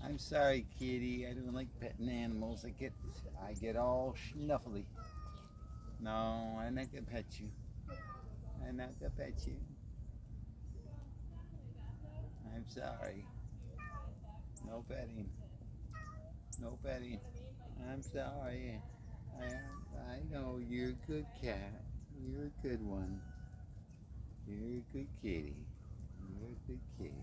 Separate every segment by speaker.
Speaker 1: I'm sorry, kitty. I don't like petting animals. I get all snuffly. No, I'm not gonna pet you. I'm not gonna pet you. I'm sorry. No petting. No petting. I'm sorry. I know you're a good cat. You're a good one. You're a good kitty. You're a good kitty.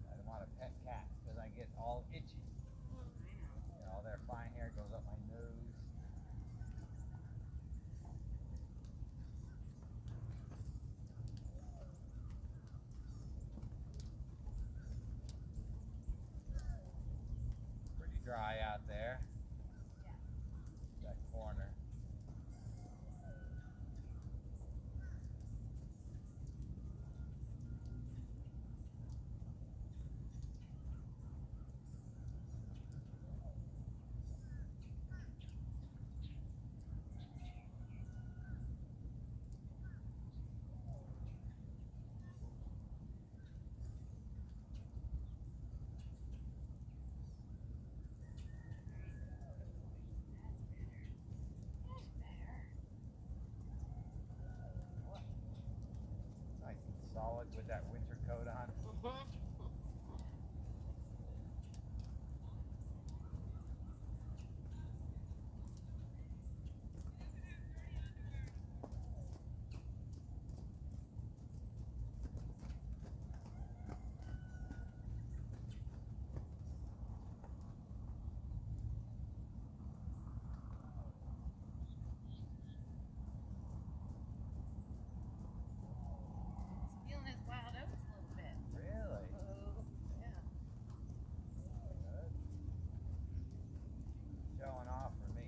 Speaker 1: I don't want to pet cats because I get all itchy. All their fine hair goes up my nose. Pretty dry out there. That corner. Nice and solid with that winter coat on.
Speaker 2: Feeling his wild oats a little bit.
Speaker 1: Really?
Speaker 2: Yeah.
Speaker 1: Good. Showing off for me.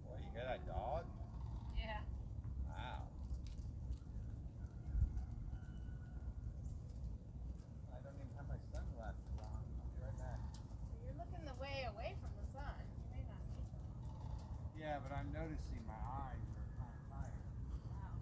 Speaker 1: Boy, you got a dog?
Speaker 2: Yeah.
Speaker 1: Wow. I don't even have my sunglasses on. I'll be right back.
Speaker 2: You're looking the way away from the sun. You may not need them.
Speaker 1: Yeah, but I'm noticing my eyes are kind of tired.
Speaker 2: Wow.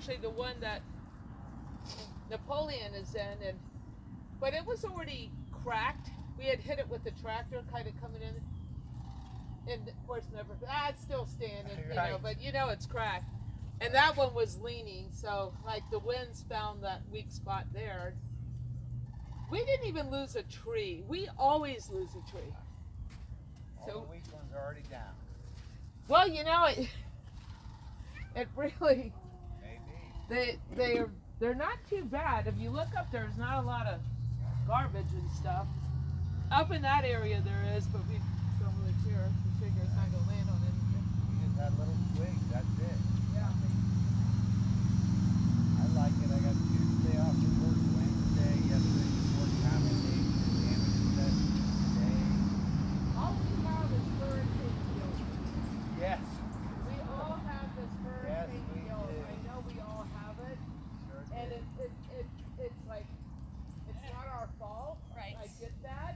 Speaker 3: actually the one that Napoleon is in, but it was already cracked. We had hit it with the tractor, kind of coming in, and of course never. It's still standing,
Speaker 1: Right.
Speaker 3: but it's cracked. And that one was leaning, so like the winds found that weak spot there. We didn't even lose a tree. We always lose a tree.
Speaker 1: All the weak ones are already down.
Speaker 3: Well, it really.
Speaker 1: Maybe.
Speaker 3: They're not too bad. If you look up, there's not a lot of garbage and stuff. Up in that area there is, but we don't really care. We figure it's not gonna land on anything.
Speaker 1: We just had little twigs. That's it.
Speaker 3: Yeah.
Speaker 1: I like it. I got Tuesday off from work, Wednesday, yesterday was work commendation, damage assessment today.
Speaker 3: All we have is hurricane guilt.
Speaker 1: Yes.
Speaker 3: We all have this
Speaker 1: Yes,
Speaker 3: hurricane
Speaker 1: we
Speaker 3: guilt.
Speaker 1: do.
Speaker 3: I know we all have it,
Speaker 1: Sure
Speaker 3: and
Speaker 1: did.
Speaker 3: it's like it's not our fault.
Speaker 2: Right.
Speaker 3: I get that,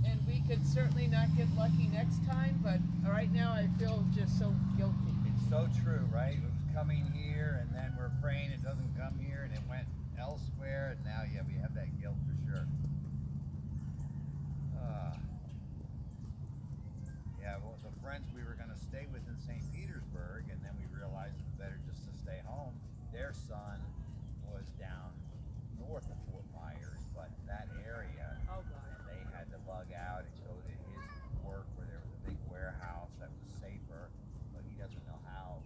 Speaker 3: and we could certainly not get lucky next time. But right now, I feel just so guilty.
Speaker 1: It's so true, right? It was coming here, and then we're praying it doesn't come here, and it went elsewhere, and now, yeah, we have that guilt for sure. Yeah, well, the friends we were going to stay with in St. Petersburg, and then we realized it's better just to stay home. Their son was down north of Fort Myers, but that area,
Speaker 3: Oh God.
Speaker 1: and they had to bug out and go to his work where there was a big warehouse that was safer, but he doesn't know how,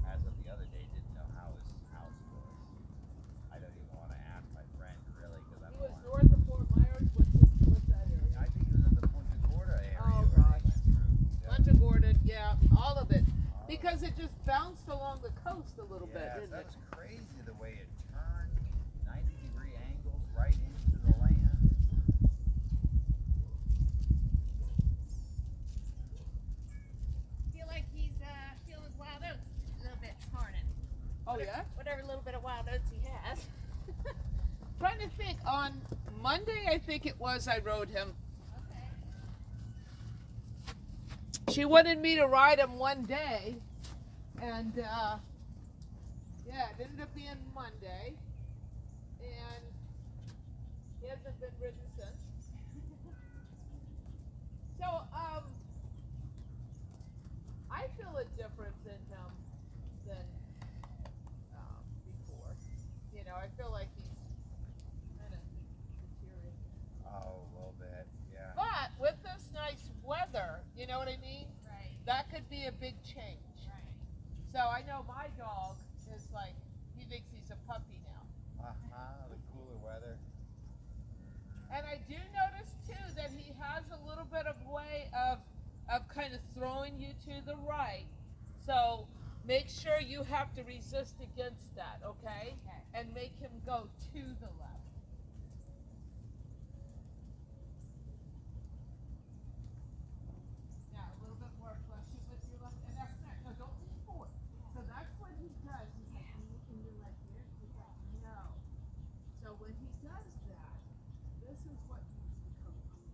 Speaker 1: as of the other day, didn't know how his house was. I don't even want to ask my friend, really, because I
Speaker 3: He
Speaker 1: don't
Speaker 3: was
Speaker 1: want
Speaker 3: north of Fort Myers. What's that area?
Speaker 1: I think he was in the Punta Gorda area
Speaker 3: Oh,
Speaker 1: where
Speaker 3: gosh.
Speaker 1: they went through. Yeah.
Speaker 3: Punta Gorda, yeah, all of it.
Speaker 1: All
Speaker 3: Because
Speaker 1: of
Speaker 3: it just bounced along the coast a little bit,
Speaker 1: Yes,
Speaker 3: didn't
Speaker 1: that
Speaker 3: it?
Speaker 1: was crazy the way it turned, 90-degree angles right into the land.
Speaker 2: Feel like he's feeling his wild oats a little bit this morning.
Speaker 3: Oh yeah?
Speaker 2: Whatever little bit of wild oats he has.
Speaker 3: Trying to think. On Monday, I think it was, I rode him.
Speaker 2: Okay.
Speaker 3: She wanted me to ride him one day, and yeah, it ended up being Monday, and he hasn't been ridden since. So, I feel a difference in him than before. I feel like he's kind of deteriorating.
Speaker 1: Oh, a little bit, yeah.
Speaker 3: But with this nice weather, you know what I mean?
Speaker 2: Right.
Speaker 3: That could be a big change.
Speaker 2: Right.
Speaker 3: So I know my dog is like, he thinks he's a puppy now.
Speaker 1: The cooler weather.
Speaker 3: And I do notice too that he has a little bit of way of kind of throwing you to the right. So make sure you have to resist against that, okay?
Speaker 2: Okay.
Speaker 3: And make him go to the left. Now a little bit more fleshy with your left, and that's it. No, don't lean forward. So that's what he does. He's like, and you're like here. He's like, no. So when he does that, this is what needs to come through.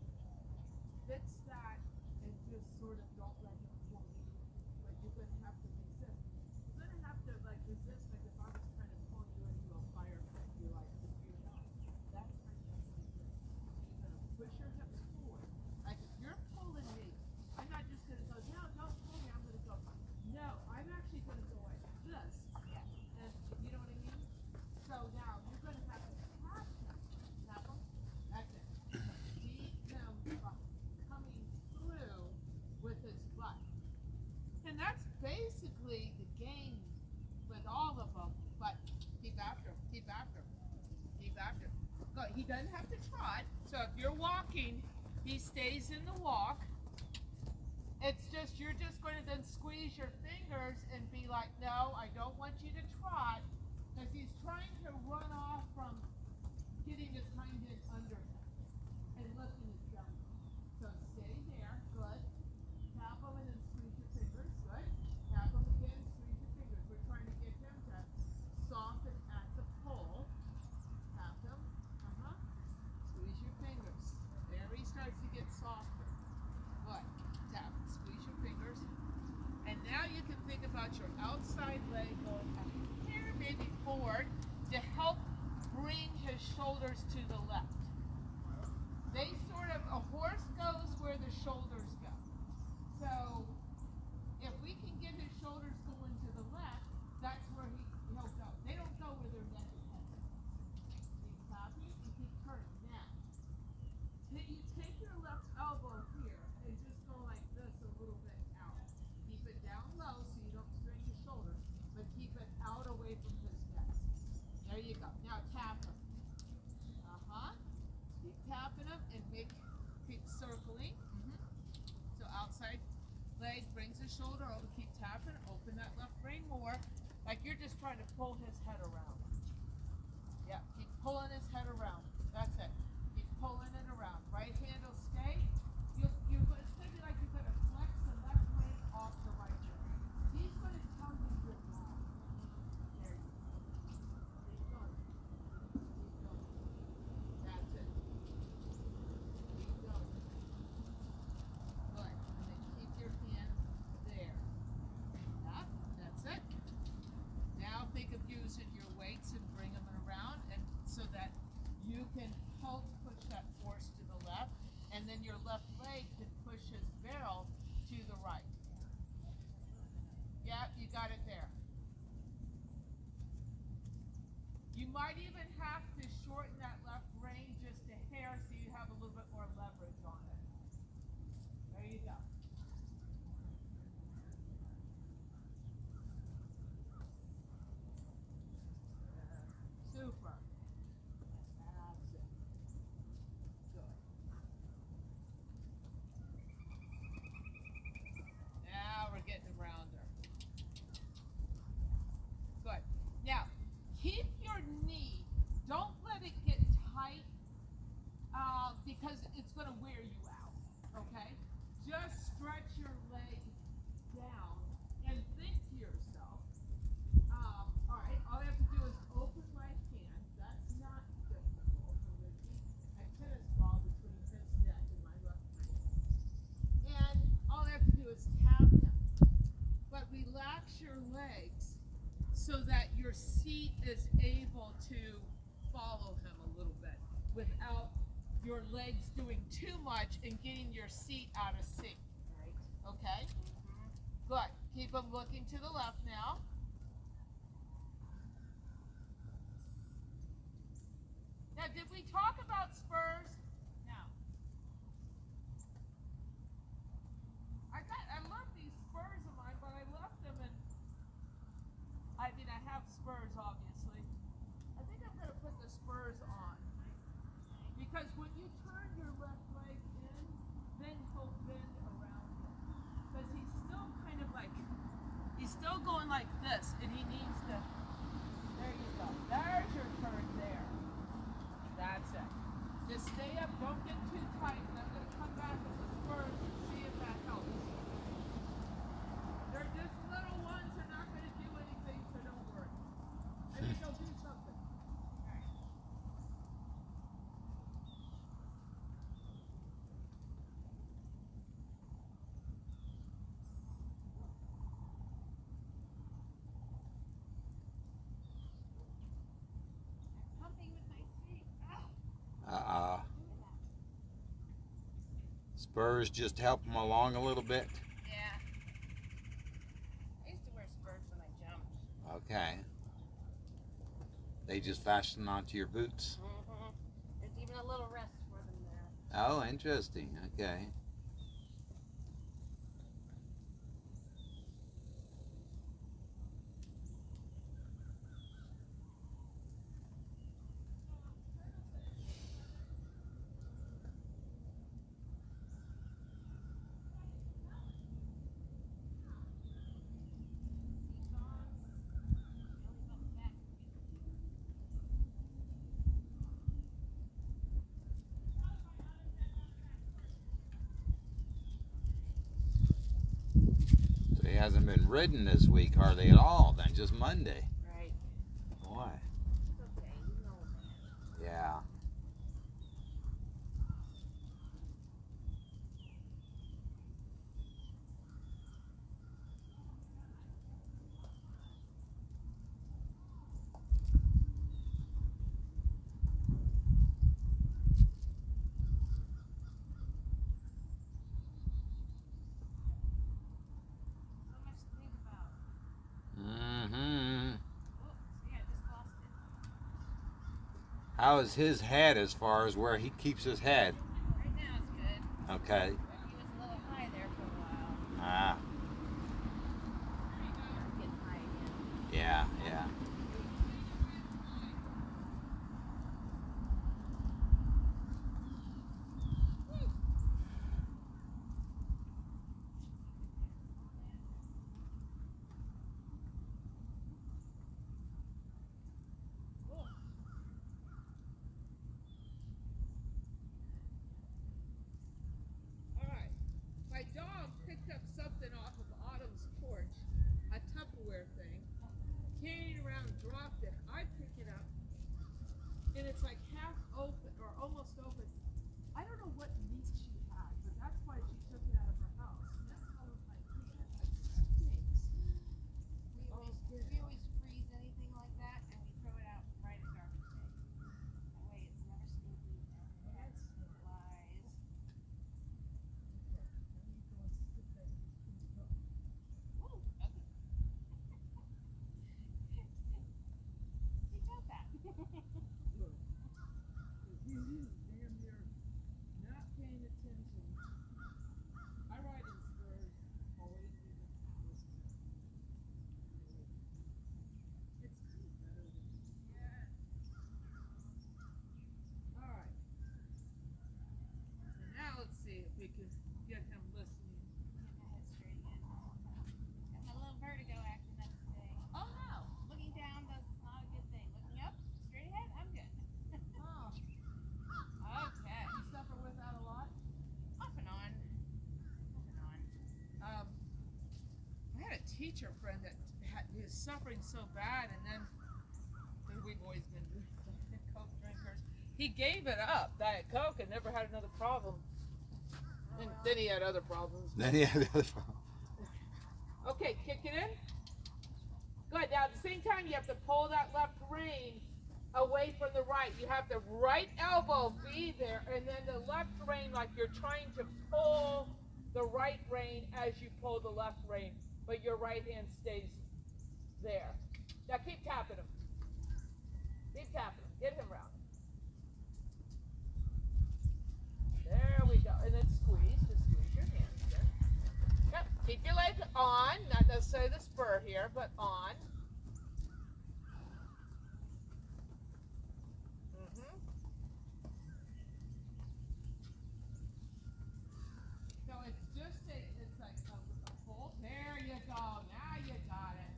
Speaker 3: Fix that and just sort of don't let him pull you. But you're going to have to resist. You're going to have to like resist, like if I was trying to pull you into a fire pit, you're like, you're not. That's how you have to resist. So you're going to push your hips forward. Like if you're pulling me, I'm not just going to go, no, don't pull me, I'm going to go, no, I'm actually going to go like this.
Speaker 2: Yeah.
Speaker 3: And you know what I mean? So now you're going to have to tap him. Tap him. That's it. Keep him coming through with his butt. And that's basically the game with all of them. But keep after him. Keep after him. Keep after him. Go. He doesn't have to trot. So if you're walking, he stays in the walk. It's just, you're just going to then squeeze your fingers and be like, no, I don't want you to trot, because he's trying to run off from getting his hind end under him and lifting his belly. So stay there, good. Tap him and then squeeze your fingers, good. Tap him again, squeeze your fingers. We're trying to get him to soften at the pole. Tap him, squeeze your fingers. There he starts to get softer. Good. Tap, squeeze your fingers. And now you can think about your outside leg going up here, maybe shoulders to the left. They sort of, a horse goes where the shoulders go. So if we can get his shoulders going to the left, that's where he'll go. They don't go where their neck is headed. Keep tapping and keep turning. Now, you take your left elbow here and just go like this a little bit out. Keep it down low so you don't strain your shoulders, but keep it out away from his neck. There you go. Now tap him. Keep tapping him and keep circling. So outside leg brings his shoulder over. Keep tapping. Open that left rein more, like you're just trying to pull his head around. Yeah, keep pulling his head around. That's it. Keep pulling it around. Right hand will stay. It's going to be like you're going to flex the left rein off the right rein. He's going to tell you you're wrong. There you go. Keep going. Keep going. That's it. Keep going. Good. And then keep your hands there. Up. That's it. Now think of using your weights and bring them around, and so that you can help push that force to the left, and then your left leg can push his barrel to the right. Yeah, you got it there. You might even have to shorten that left rein just a hair so you have a little bit more leverage on it. There you go. Super. That's it. Good. Now we're getting rounder. Good. Now, keep your knee. Don't let it get tight because it's going to wear you out. Okay? Just stretch your leg down and think to yourself. All right, all you have to do is open right hand. That's not difficult. A tennis ball between his neck and my left hand. And all you have to do is tap him. But relax your legs so that your seat is able to follow him a little bit without your legs doing too much and getting your seat out of sync.
Speaker 2: Right.
Speaker 3: Okay? Good. Keep him looking to the left now. Now, did we talk about spurs?
Speaker 2: No.
Speaker 3: I love these spurs of mine, but I left them and I have spurs obviously. I think I'm gonna put the spurs on. Because when you turn your left leg in, then he'll bend around it. Because he's still kind of like, he's still going like this, and he needs to, there you go. There's your turn there. That's it. Just stay up, don't get too tight, and I'm going to come back with the spurs and see if that helps. They're just little ones, they're not going to do anything, so don't worry. I think they'll do something.
Speaker 2: Pumping with my feet.
Speaker 1: Spurs just help them along a little bit.
Speaker 2: Yeah. I used to wear spurs when I jumped.
Speaker 1: Okay. They just fasten onto your boots.
Speaker 2: There's even a little rest for them there.
Speaker 1: Oh, interesting. Okay. So he hasn't been ridden this week hardly at all then, just Monday.
Speaker 2: Right.
Speaker 1: Boy.
Speaker 2: It's okay. You know that.
Speaker 1: Yeah. How is his head as far as where he keeps his head?
Speaker 2: Right now it's good.
Speaker 1: Okay.
Speaker 2: But he was a little high there for a while.
Speaker 1: Ah.
Speaker 2: Now he's getting high again.
Speaker 1: Yeah. Yeah.
Speaker 3: All right. My dog picked up something off of Autumn's porch, a Tupperware thing. Carried it around, dropped it. I pick it up, and it's like half open or almost open. I don't know what leak she had, but that's why she took it out of her house. And that's how I clean it. It stinks.
Speaker 2: We always freeze anything like that and we throw it out right at garbage day. That way it's never stinky and it has flies. Woo, okay. He got that.
Speaker 3: You damn near not paying attention. I ride in spurs, always even listen. It's kind of better than all right. And now let's see if we can get him listening.
Speaker 2: Get my head straight again. Got my little vertigo acting up today.
Speaker 3: Oh no.
Speaker 2: Looking down does not a good thing. Looking up, straight ahead, I'm good.
Speaker 3: Oh.
Speaker 2: Okay.
Speaker 3: You suffer with that a lot?
Speaker 2: Off and on. Off and on.
Speaker 3: I had a teacher friend that is suffering so bad, and then we've always been Coke drinkers. He gave it up, Diet Coke, and never had another problem. And then he had other problems.
Speaker 1: Then he had the other problem.
Speaker 3: Okay, kick it in. Good. Now at the same time, you have to pull that left rein away from the right. You have the right elbow be there, and then the left rein like you're trying to pull the right rein as you pull the left rein, but your right hand stays there. Now keep tapping him. Keep tapping him. Get him round. There we go. And then squeeze. Just squeeze your hands there. Yep. Keep your leg on. Not necessarily the spur here, but on. So it's just it's like a pull. There you go. Now you got it.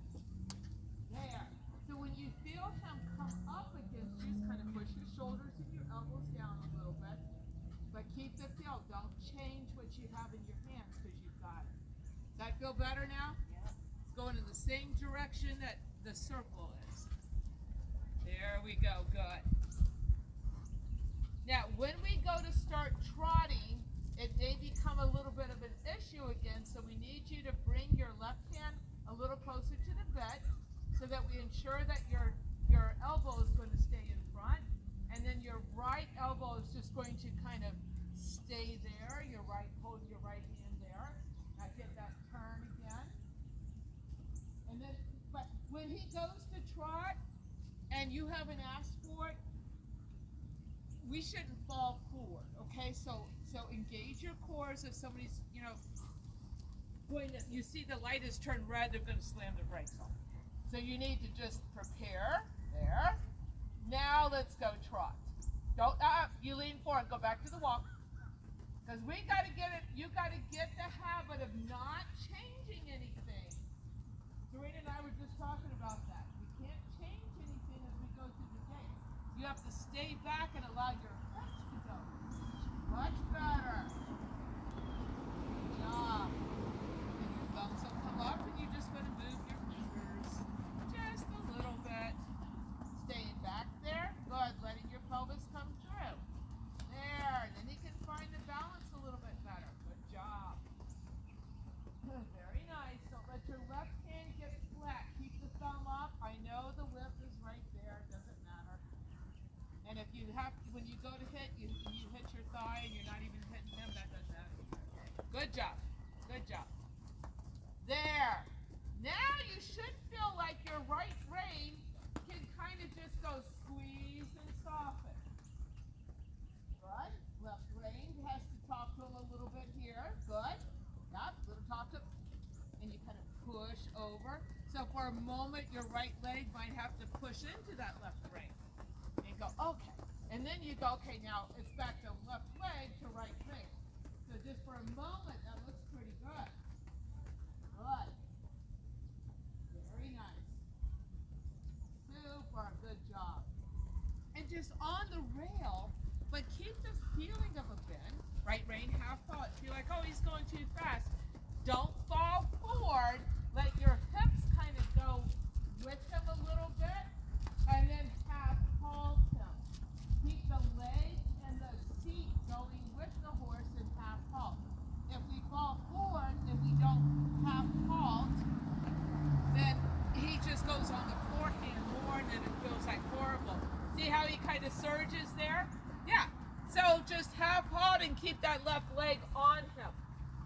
Speaker 3: There. So when you feel him come up against you, just kind of push your shoulders and your elbows down a little bit. But keep the feel. Don't change what you have in your hands because you've got it. Does that feel better now?
Speaker 2: Yep.
Speaker 3: It's going in the same direction that the circle is. There we go. Good. Now, when we go to start trotting, it may become a little bit of an issue again, so we need you to bring your left hand a little closer to the bed so that we ensure that your elbow is going to stay in front, and then your right elbow is just going to kind of stay there. Hold your right hand there. Now get that turn again. And then, but when he goes to trot and you haven't asked for it, we shouldn't fall forward, okay? So engage your core. If somebody's, going to, you see the light is turned red, they're going to slam their brakes on. So you need to just prepare. There. Now let's go trot. Don't, you lean forward, go back to the walk. Because we got to get it, you got to get the habit of not changing anything. Serena and I were just talking about that. We can't change anything as we go through the day. You have to stay back and allow your hips to go. Much better. Good job. And your thumbs will come up and you're just going to move your fingers just a little bit. Staying back there. Good. Letting your pelvis come through. There. And then you can find the balance a little bit better. Good job. Very nice. Don't let your left hand get flat. Keep the thumb up. I know the whip is right there. It doesn't matter. And if you have, when you go to hit, you hit your thigh and you're not even hitting him, that doesn't matter. Good job. Good job. There. Now you should feel like your right rein can kind of just go squeeze and soften. over. So for a moment, your right leg might have to push into that left rein. And go, okay. And then you go, okay, now it's back to left leg to right rein. So just for a moment, that looks pretty good. Good. Very nice. Super. Good job. And just on the rail, but keep the feeling of a bend. Right rein, half fall. If you're like, oh, he's going too fast, don't fall forward. Let your hips kind of go with him a little bit, and then half halt him. Keep the leg and the seat going with the horse and half halt. If we fall forward and we don't half halt, then he just goes on the forehand more, and then it feels like horrible. See how he kind of surges there? Yeah. So just half halt and keep that left leg on him.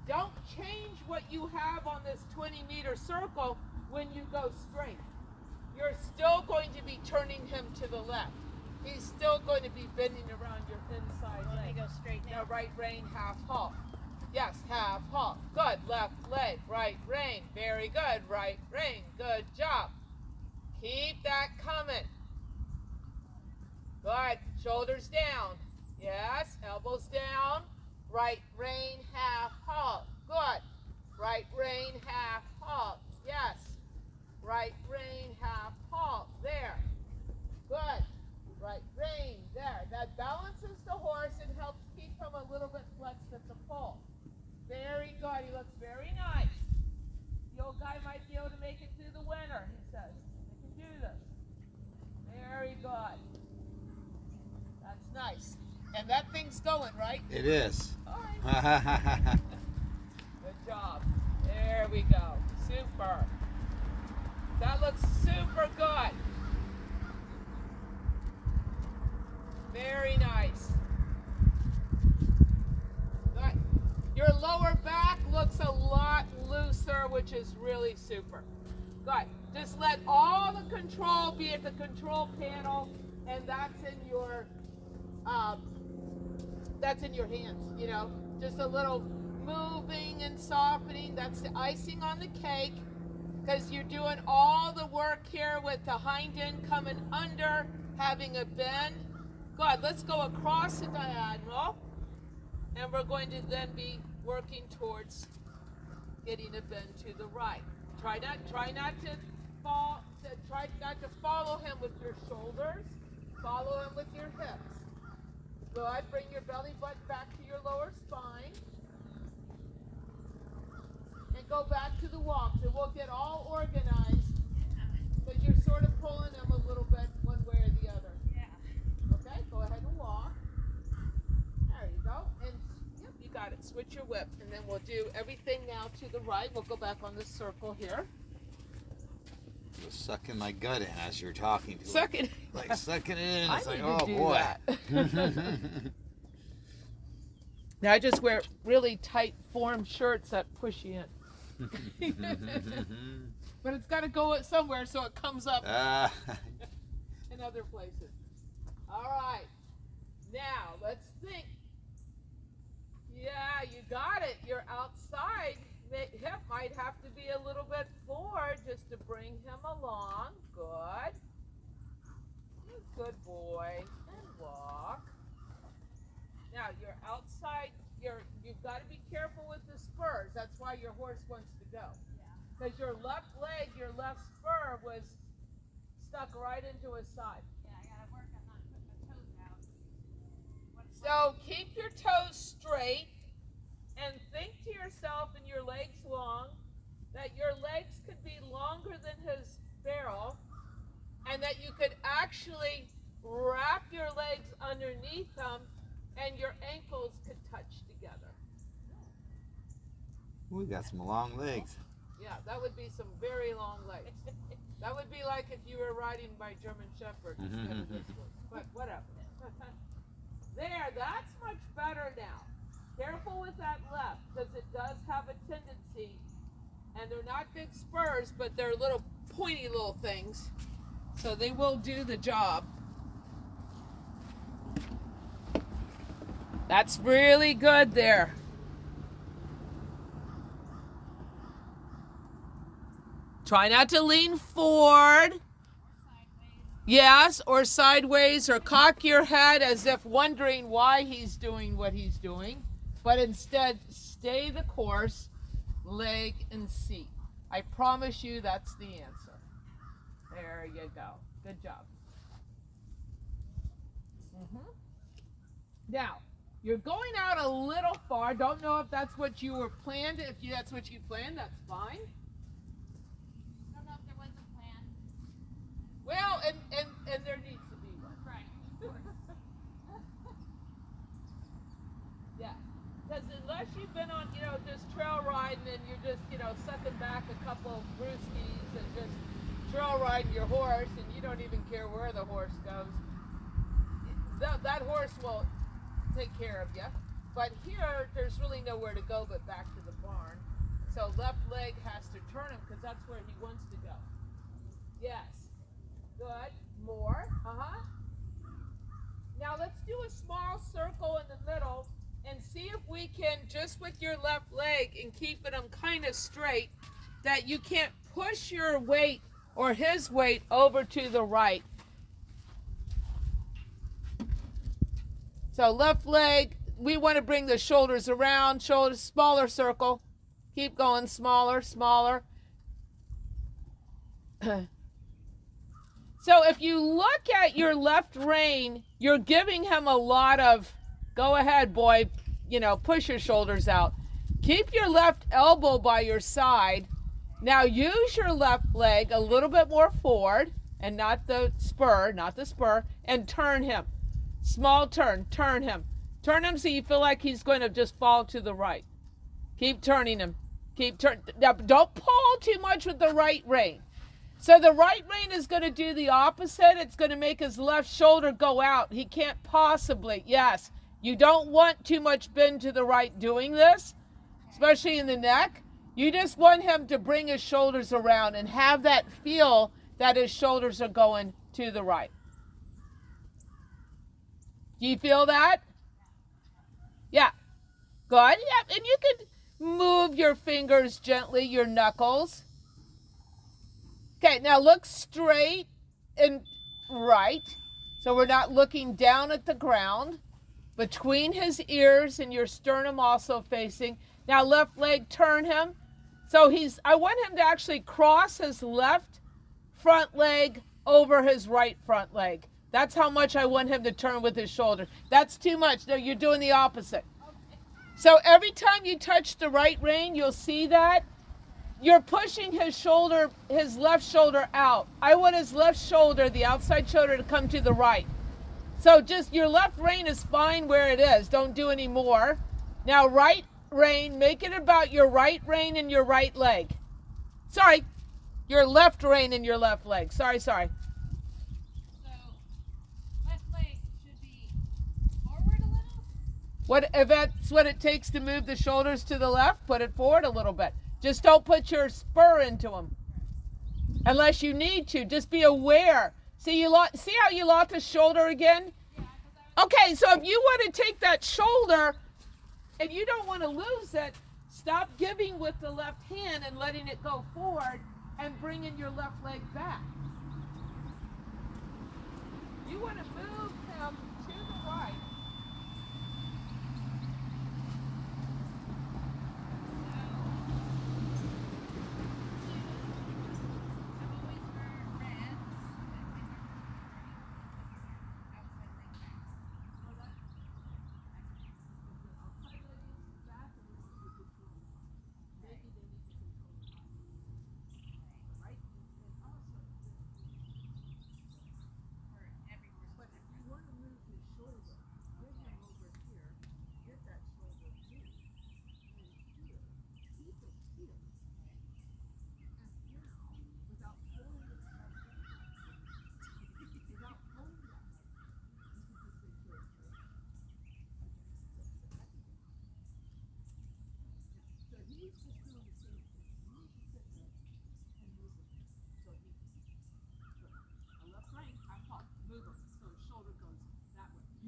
Speaker 3: Don't change what you have on this 20-meter circle when you go straight. You're still going to be turning him to the left. He's still going to be bending around your inside
Speaker 2: Let me
Speaker 3: leg.
Speaker 2: go straight now.
Speaker 3: Now right rein, half halt. Yes, half halt. Good. Left leg, right rein. Very good. Right rein. Good job. Keep that coming. Good. Shoulders down. Yes. Elbows down. Right rein, half halt. Good. Right rein, half halt. Yes. Right rein, half halt. There. Good. Right rein. There. That balances the horse and helps keep him a little bit flexed at the pole. Very good. He looks very nice. The old guy might be able to make it through the winter, he says. They can do this. Very good. That's nice. And that thing's going, right?
Speaker 1: It is.
Speaker 3: All right. Good job. There we go. Super. That looks super good. Very nice. Good. Your lower back looks a lot looser, which is really super. Good. Just let all the control be at the control panel, and that's in your hands, you know. Just a little moving and softening. That's the icing on the cake, because you're doing all the work here with the hind end coming under, having a bend. Good. Let's go across the diagonal, and we're going to then be working towards getting a bend to the right. Try not to fall. Try not to follow him with your shoulders. Follow him with your hips. Good. Bring your belly button back to your lower spine. And go back to the walk. So we'll get all organized, because you're sort of pulling them a little bit one way or the other.
Speaker 2: Yeah.
Speaker 3: Okay, go ahead and walk. There you go. And yep, you got it. Switch your whip, and then we'll do everything now to the right. We'll go back on this circle here.
Speaker 1: Just sucking my gut in as you're talking to it.
Speaker 3: Second.
Speaker 1: Like sucking it in. It's
Speaker 3: I
Speaker 1: like,
Speaker 3: need to
Speaker 1: oh
Speaker 3: do
Speaker 1: boy.
Speaker 3: that. Now I just wear really tight form shirts that push you in. But it's got to go somewhere so it comes up in other places. All right. Now let's think. Yeah, you got it. You're outside. Hip might have to be a little bit forward just to bring him along. Good. Good boy. And walk. Now you're outside. You've got to be careful with the spurs. That's why your horse wants to go. Because your left leg, your left spur was stuck right into his side.
Speaker 2: Yeah, I gotta work on not putting my toes out.
Speaker 3: So keep your toes straight and think to yourself and your legs long that your legs could be longer than his barrel, and that you could actually wrap your legs underneath them and your ankles could touch together.
Speaker 1: We got some long legs.
Speaker 3: Yeah, that would be some very long legs. That would be like if you were riding by German Shepherd instead of this one. But whatever. There, that's much better now. Careful with that left, because it does have a tendency, and they're not big spurs, but they're little pointy little things. So they will do the job. That's really good there. Try not to lean forward. Yes, or sideways, or cock your head as if wondering why he's doing what he's doing. But instead, stay the course, leg and seat. I promise you that's the answer. There you go. Good job. Now, you're going out a little far. Don't know if that's what you were planned. If that's what you planned, that's fine.
Speaker 2: I don't know if there was a plan.
Speaker 3: Well, and there needs to be one.
Speaker 2: Right.
Speaker 3: Yeah. Because unless you've been on, just trail riding and you're just, sucking back a couple brewskis and just trail riding your horse and you don't even care where the horse goes, that horse will take care of you. But here, there's really nowhere to go but back to the barn. So left leg has to turn him because that's where he wants to go. Yes. Good. More. Now let's do a small circle in the middle and see if we can, just with your left leg and keeping them kind of straight, that you can't push your weight or his weight over to the right. So left leg, we want to bring the shoulders around, shoulders, smaller circle. Keep going, smaller, smaller. So if you look at your left rein, you're giving him a lot of, go ahead, boy, push your shoulders out. Keep your left elbow by your side. Now use your left leg a little bit more forward, and not the spur, and turn him. Small turn, turn him. Turn him so you feel like he's going to just fall to the right. Keep turning him. Now, don't pull too much with the right rein. So the right rein is going to do the opposite. It's going to make his left shoulder go out. He can't possibly. Yes, you don't want too much bend to the right doing this, especially in the neck. You just want him to bring his shoulders around and have that feel that his shoulders are going to the right. Do you feel that? Yeah. Good. Yeah. And you can move your fingers gently, your knuckles. Okay, now look straight and right. So we're not looking down at the ground. Between his ears and your sternum also facing. Now left leg, turn him. So I want him to actually cross his left front leg over his right front leg. That's how much I want him to turn with his shoulder. That's too much. No, you're doing the opposite. So every time you touch the right rein, you'll see that you're pushing his left shoulder out. I want his left shoulder, the outside shoulder, to come to the right. So just your left rein is fine where it is. Don't do any more. Now right rein, make it about your right rein and your right leg. Sorry, your left rein and your left leg. Sorry.
Speaker 2: So left leg should be forward a little?
Speaker 3: If that's what it takes to move the shoulders to the left, put it forward a little bit. Just don't put your spur into them. Unless you need to. Just be aware. See how you locked the shoulder again?
Speaker 2: Yeah.
Speaker 3: Okay, so if you want to take that shoulder and you don't want to lose it, stop giving with the left hand and letting it go forward and bringing your left leg back. You want to move him to the right.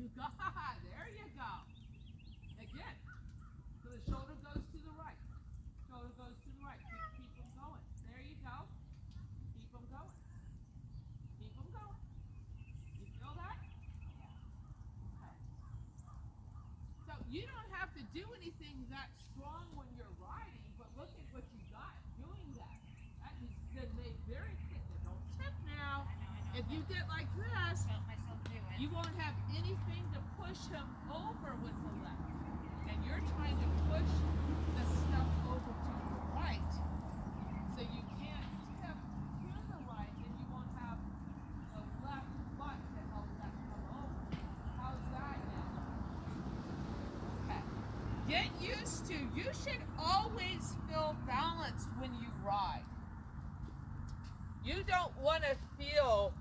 Speaker 3: You got, there you go. Again, so the shoulder goes to the right. Shoulder goes to the right. Keep them going. There you go. you don't have to do anything that strong when you're riding, but look at what you got doing that. That has been made very clear. Don't tip now. If you get like this,
Speaker 2: Felt myself do it.
Speaker 3: you won't have anything to push him over with the left. And you're trying to push the stuff over to the right. So you can't tip to the right, and you won't have the left butt to help that come over. How's that now? Okay. Get used to, you should always feel balanced when you ride. You don't want to feel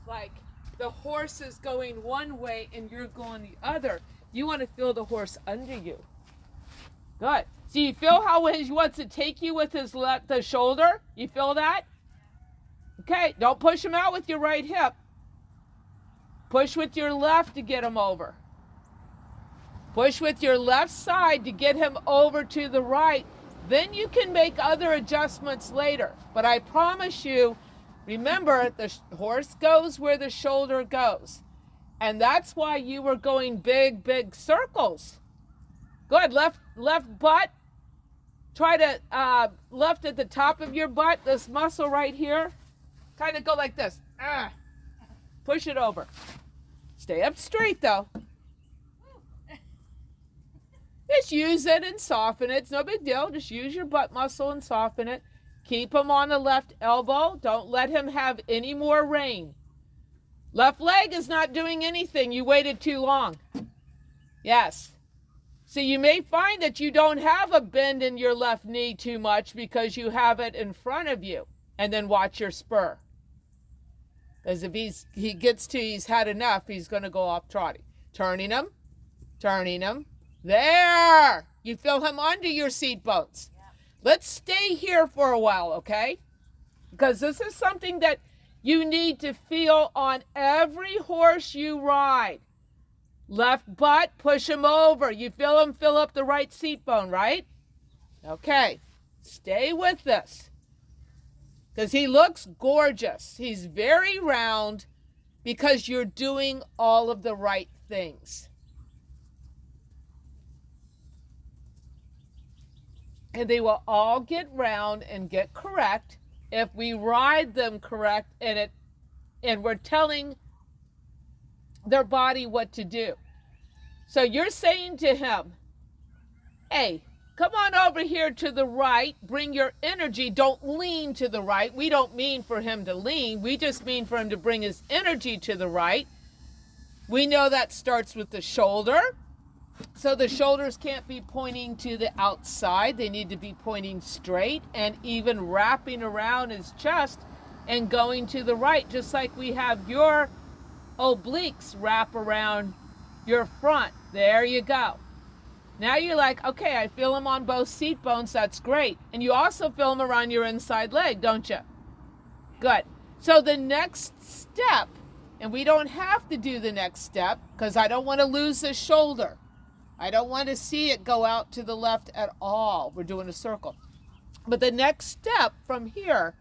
Speaker 3: like the horse is going one way and you're going the other. You want to feel the horse under you. Good. So you feel how he wants to take you with his the shoulder? You feel that? Okay, don't push him out with your right hip. Push with your left to get him over. Push with your left side to get him over to the right. Then you can make other adjustments later. But I promise you, remember, the horse goes where the shoulder goes. And that's why you were going big, big circles. Good. Left butt. Try to left at the top of your butt, this muscle right here. Kind of go like this. Push it over. Stay up straight, though. Just use it and soften it. It's no big deal. Just use your butt muscle and soften it. Keep him on the left elbow. Don't let him have any more rein. Left leg is not doing anything. You waited too long. Yes. So you may find that you don't have a bend in your left knee too much because you have it in front of you. And then watch your spur. Because if he gets to he's had enough, he's going to go off trotting. Turning him. Turning him. There! You feel him under your seat bones. Yep. Let's stay here for a while, okay? Because this is something that you need to feel on every horse you ride. Left butt, push him over. You feel him fill up the right seat bone, right? Okay. Stay with this. Because he looks gorgeous. He's very round because you're doing all of the right things. And they will all get round and get correct if we ride them correct and we're telling their body what to do. So you're saying to him, hey, come on over here to the right, bring your energy, don't lean to the right. We don't mean for him to lean, we just mean for him to bring his energy to the right. We know that starts with the shoulder. So the shoulders can't be pointing to the outside. They need to be pointing straight and even wrapping around his chest and going to the right, just like we have your obliques wrap around your front. There you go. Now you're like, okay, I feel him on both seat bones. That's great. And you also feel him around your inside leg, don't you? Good. So the next step, and we don't have to do the next step because I don't want to lose the shoulder. I don't want to see it go out to the left at all. We're doing a circle. But the next step from here,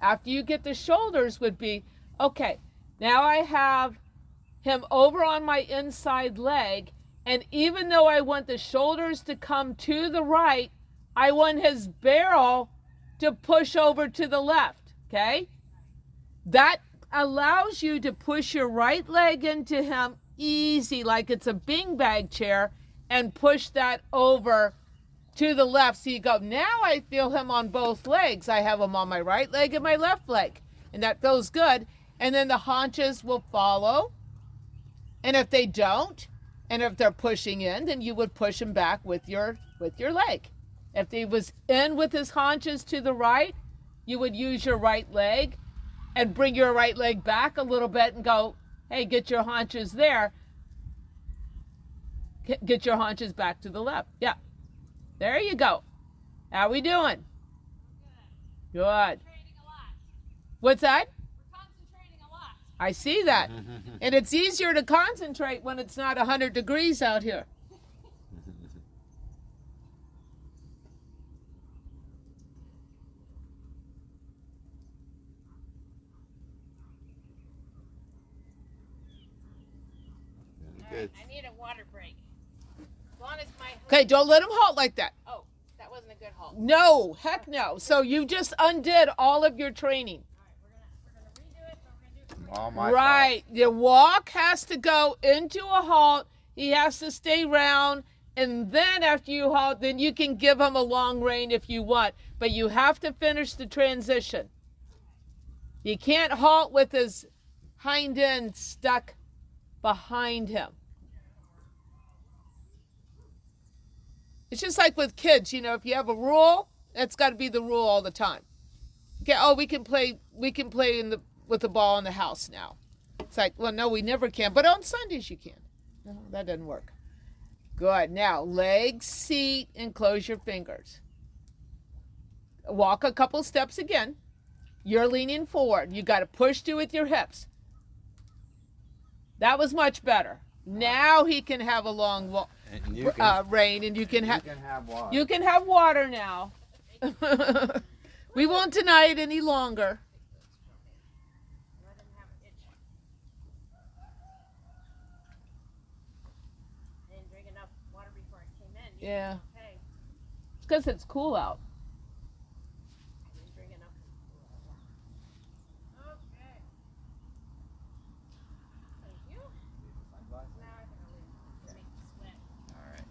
Speaker 3: after you get the shoulders, would be, okay, now I have him over on my inside leg, and even though I want the shoulders to come to the right, I want his barrel to push over to the left, okay? That allows you to push your right leg into him easy, like it's a beanbag chair, and push that over to the left. So you go, now I feel him on both legs. I have him on my right leg and my left leg. And that feels good. And then the haunches will follow. And if they don't, and if they're pushing in, then you would push him back with your leg. If he was in with his haunches to the right, you would use your right leg and bring your right leg back a little bit and go, hey, get your haunches there. Get your haunches back to the left. Yeah. There you go. How we doing? Good.
Speaker 2: Concentrating a lot.
Speaker 3: What's that?
Speaker 2: We're concentrating a lot.
Speaker 3: I see that. And it's easier to concentrate when it's not 100 degrees out here.
Speaker 1: Good.
Speaker 2: I need a water break. As long as my
Speaker 3: Okay, don't let him halt like that.
Speaker 2: Oh, that wasn't a good halt.
Speaker 3: No, heck no. So you just undid all of your training.
Speaker 2: We're gonna redo it, but we're gonna do it.
Speaker 1: All my
Speaker 3: Right. The walk has to go into a halt. He has to stay round. And then after you halt, then you can give him a long rein if you want. But you have to finish the transition. You can't halt with his hind end stuck behind him. It's just like with kids, you know, if you have a rule, that's got to be the rule all the time. Okay, oh, we can play with the ball in the house now. It's like, well, no, we never can, but on Sundays you can. No, that doesn't work. Good. Now, leg, seat, and close your fingers. Walk a couple steps again. You're leaning forward. You got to push through with your hips. That was much better. Now he can have a long rein, and you can have
Speaker 1: water.
Speaker 3: You can have water now. We won't deny it any longer.
Speaker 2: Let him have an itch. I didn't drink enough water before I came in. You
Speaker 3: Yeah.
Speaker 2: Okay.
Speaker 3: It's because it's cool out.
Speaker 2: I didn't drink enough. Okay. Thank you. Now I can leave. Make you sweat.
Speaker 1: All right.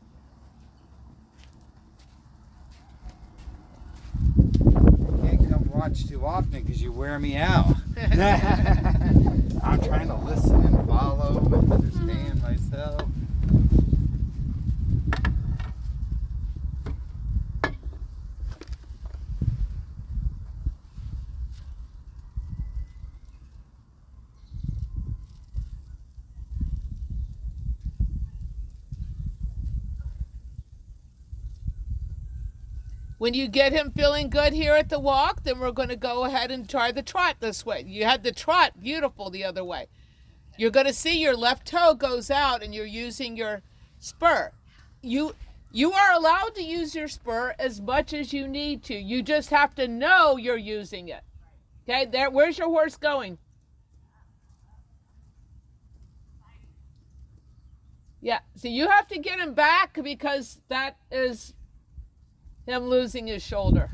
Speaker 1: Can't come watch too often because you wear me out. I'm trying to listen and follow and understand myself.
Speaker 3: When you get him feeling good here at the walk, then we're going to go ahead and try the trot this way. You had the trot beautiful the other way. You're going to see your left toe goes out and you're using your spur. You are allowed to use your spur as much as you need to. You just have to know you're using it. Okay, there. Where's your horse going? Yeah, so you have to get him back because that is him losing his shoulder.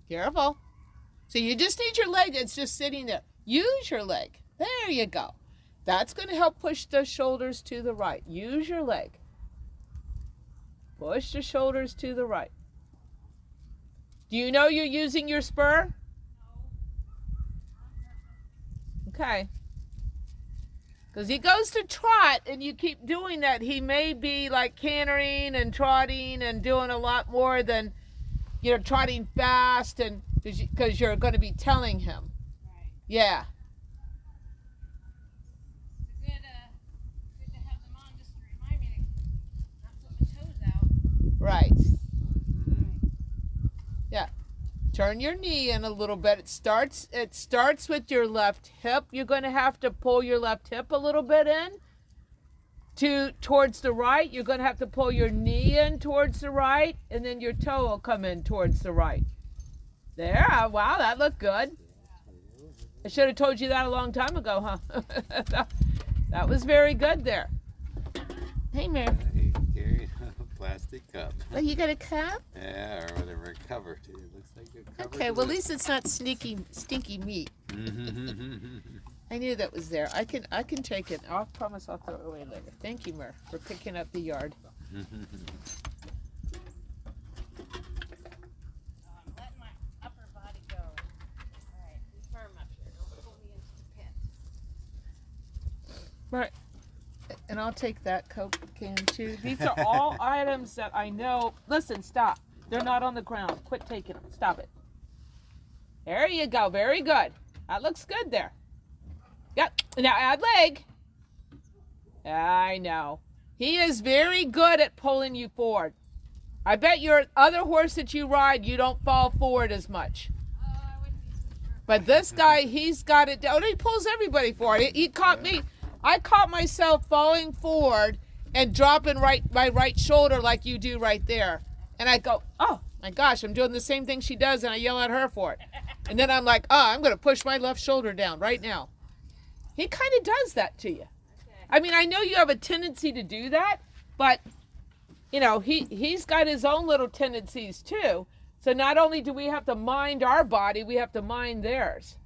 Speaker 3: Careful. So you just need your leg. It's just sitting there. Use your leg. There you go. That's going to help push the shoulders to the right. Use your leg. Push the shoulders to the right. Do you know you're using your spur? Okay. Because he goes to trot and you keep doing that, he may be like cantering and trotting and doing a lot more than, you know, trotting fast, and because you're going to be telling him.
Speaker 2: Right.
Speaker 3: Yeah.
Speaker 2: It's good to have them on just to remind me to not put my toes out.
Speaker 3: Right. Yeah. Turn your knee in a little bit. It starts with your left hip. You're going to have to pull your left hip a little bit in towards the right. You're going to have to pull your knee in towards the right, and then your toe will come in towards the right. There. Wow, that looked good. I should have told you that a long time ago, huh? That was very good there. Hey, Mary.
Speaker 1: He carried a plastic cup.
Speaker 3: Oh, you got a cup?
Speaker 1: Yeah, or whatever, a cover too. It looks like a cover.
Speaker 3: Okay, well, at least it's not stinky meat. I knew that was there. I can take it. I promise I'll throw it away later. Thank you, Mer, for picking up the yard.
Speaker 2: I'm letting my upper body go. All right, be firm up here. Don't pull me into the pit.
Speaker 3: Right. And I'll take that Coke can too. These are all items that I know. Listen, stop. They're not on the ground. Quit taking them. Stop it. There you go. Very good. That looks good there. Yep. Now add leg. I know. He is very good at pulling you forward. I bet your other horse that you ride, you don't fall forward as much.
Speaker 2: Oh, I wouldn't be so sure
Speaker 3: But this guy, he's got it down. He pulls everybody forward. He caught me. I caught myself falling forward and dropping my right shoulder like you do right there. And I go, oh my gosh, I'm doing the same thing she does, and I yell at her for it. And then I'm like, oh, I'm going to push my left shoulder down right now. He kind of does that to you. I mean, I know you have a tendency to do that, but, you know, he's got his own little tendencies too. So not only do we have to mind our body, we have to mind theirs.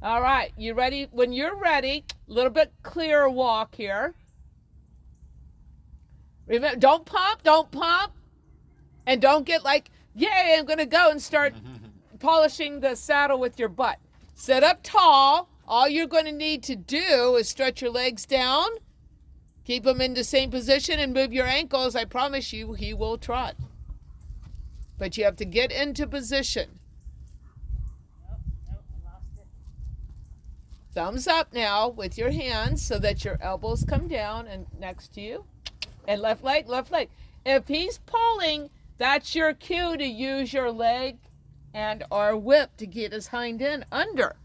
Speaker 3: All right, you ready? When you're ready, a little bit clearer walk here. Remember, don't pump, and don't get like, yay, I'm going to go and start polishing the saddle with your butt. Sit up tall. All you're going to need to do is stretch your legs down, keep them in the same position, and move your ankles. I promise you, he will trot. But you have to get into position.
Speaker 2: Nope, I lost it.
Speaker 3: Thumbs up now with your hands so that your elbows come down and next to you. And left leg, left leg. If he's pulling, that's your cue to use your leg and or whip to get his hind end under.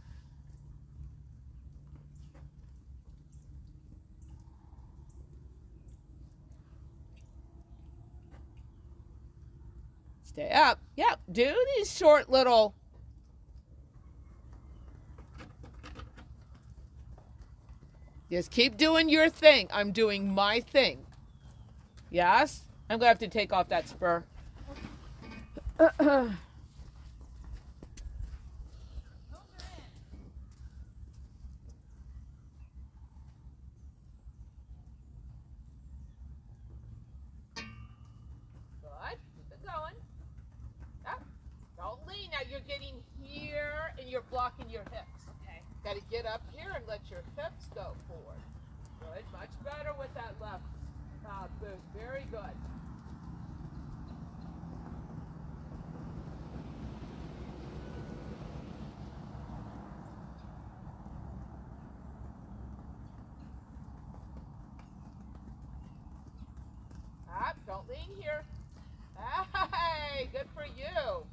Speaker 3: Stay up. Yep, do these short little... Just keep doing your thing. I'm doing my thing. Yes? I'm going to have to take off that spur. Good. Keep it going. Yep. Don't lean. Now you're getting here and you're blocking your hips.
Speaker 2: Okay.
Speaker 3: Got to get up here and let your hips go forward. Good. Much better with that left boot. Very good. Don't lean here. Hey, good for you.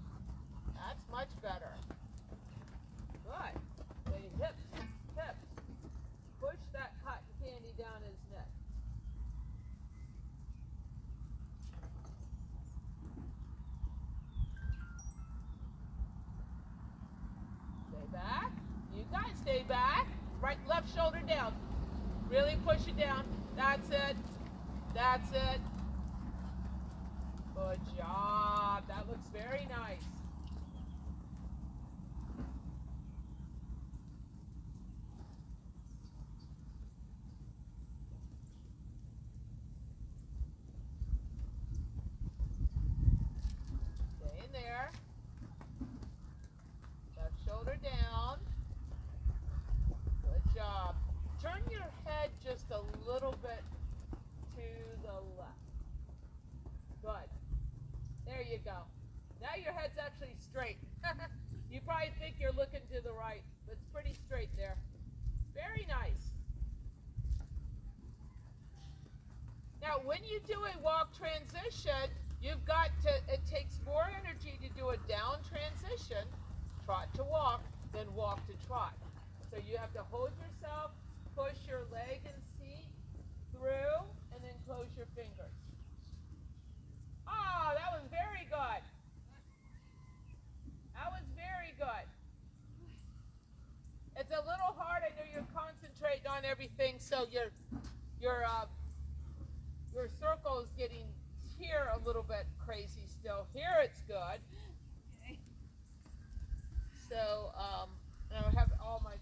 Speaker 3: That's much better. Good. Hey, hips, hips. Push that cotton candy down his neck. Stay back. You guys stay back. Right, left shoulder down. Really push it down. That's it. That's it. Good job. That looks very nice. Stay in there. Left shoulder down. Good job. Turn your head just a little bit to the left. Good. There you go. Now your head's actually straight. You probably think you're looking to the right, but it's pretty straight there. Very nice. Now, when you do a walk transition, you've got to, it takes more energy to do a down transition, trot to walk, than walk to trot. So you have to hold yourself, push your leg and seat through, and then close your fingers. Oh, that was very good. That was very good. It's a little hard. I know you're concentrating on everything, so your circle is getting here a little bit crazy still. Here it's good.
Speaker 2: Okay.
Speaker 3: So, and I have all my